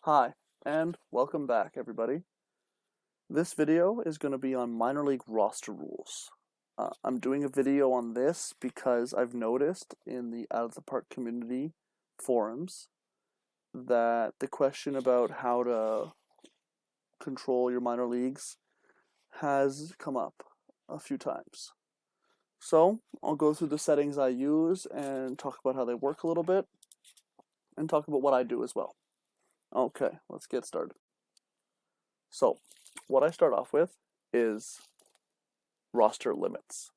Hi, and welcome back, everybody. This video is going to be on minor league roster rules. I'm doing a video on this because I've noticed in the Out of the Park community forums that the question about how to control your minor leagues has come up a few times. So I'll go through the settings I use and talk about how they work a little bit and talk about what I do as well. Okay, let's get started. So, what I start off with is roster limits.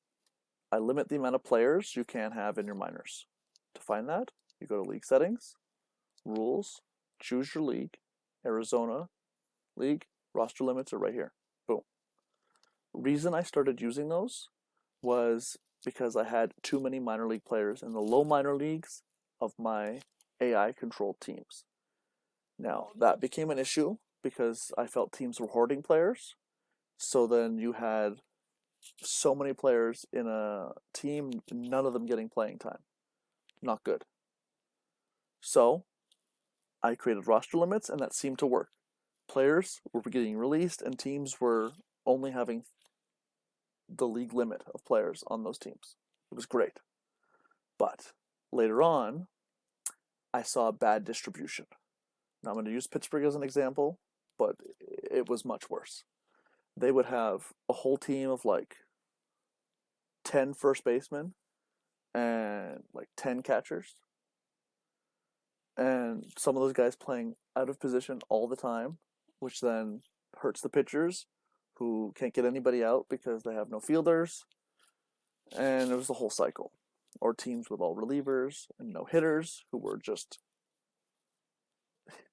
I limit the amount of players you can have in your minors. To find that, you go to League Settings, Rules, choose your league, Arizona League, roster limits are right here. Boom. Reason I started using those was because I had too many minor league players in the low minor leagues of my AI controlled teams. Now, that became an issue because I felt teams were hoarding players. So then you had so many players in a team, none of them getting playing time. Not good. So I created roster limits, and that seemed to work. Players were getting released, and teams were only having the league limit of players on those teams. It was great. But later on, I saw a bad distribution. Now I'm going to use Pittsburgh as an example, but it was much worse. They would have a whole team of like 10 first basemen and like 10 catchers. And some of those guys playing out of position all the time, which then hurts the pitchers who can't get anybody out because they have no fielders. And it was the whole cycle. Or teams with all relievers and no hitters who were just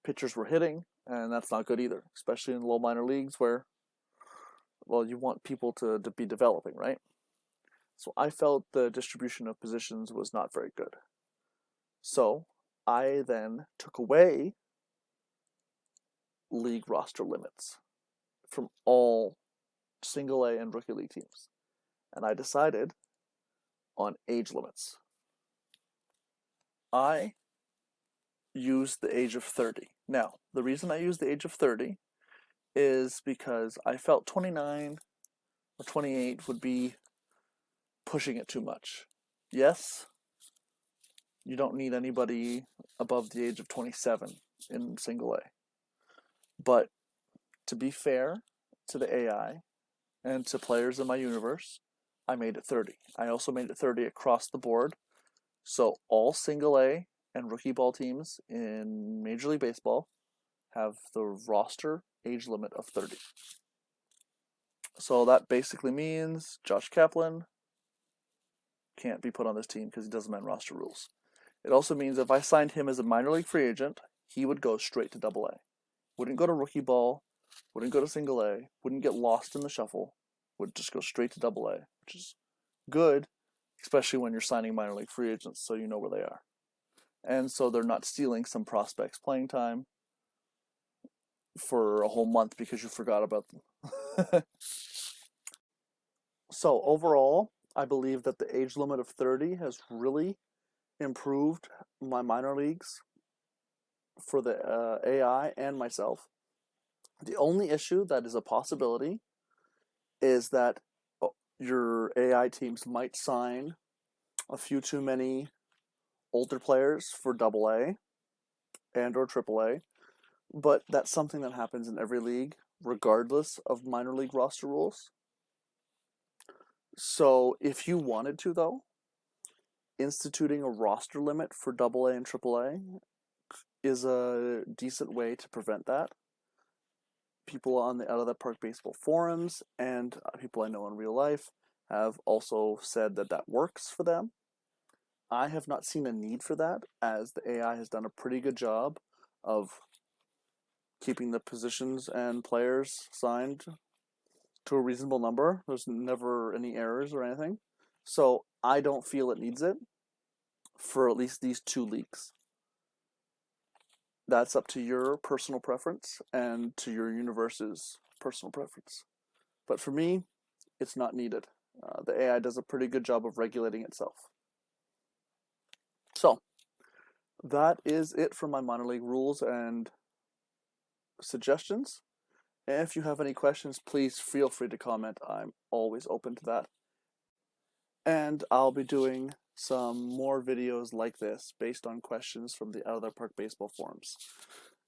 pitchers were hitting, and that's not good either, especially in low minor leagues where, well, you want people to be developing, right? So I felt the distribution of positions was not very good. So I then took away league roster limits from all single A and rookie league teams. And I decided on age limits. I used the age of 30. Now, the reason I used the age of 30 is because I felt 29 or 28 would be pushing it too much. Yes, you don't need anybody above the age of 27 in single A. But to be fair to the AI and to players in my universe, I made it 30. I also made it 30 across the board. So all single A and rookie ball teams in Major League Baseball have the roster age limit of 30. So that basically means Josh Kaplan can't be put on this team because he doesn't mind roster rules. It also means if I signed him as a minor league free agent, he would go straight to Double A. Wouldn't go to rookie ball, wouldn't go to single A, wouldn't get lost in the shuffle, would just go straight to Double A, which is good, especially when you're signing minor league free agents, so you know where they are. And so they're not stealing some prospects' playing time for a whole month because you forgot about them. So overall, I believe that the age limit of 30 has really improved my minor leagues for the AI and myself. The only issue that is a possibility is that your AI teams might sign a few too many older players for Double A and or Triple A, but that's something that happens in every league, regardless of minor league roster rules. So if you wanted to, though, instituting a roster limit for Double A and Triple A is a decent way to prevent that. People on the Out of the Park baseball forums and people I know in real life have also said that that works for them. I have not seen a need for that, as the AI has done a pretty good job of keeping the positions and players signed to a reasonable number. There's never any errors or anything. So I don't feel it needs it for at least these two leagues. That's up to your personal preference and to your universe's personal preference. But for me, it's not needed. The AI does a pretty good job of regulating itself. So that is it for my minor league rules and suggestions. And if you have any questions, please feel free to comment. I'm always open to that. And I'll be doing some more videos like this based on questions from the Out of the Park baseball forums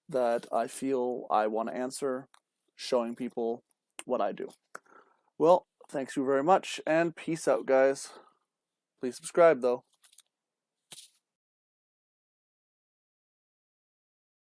that I feel I want to answer, showing people what I do. Well, thanks you very much, and peace out, guys. Please subscribe, though.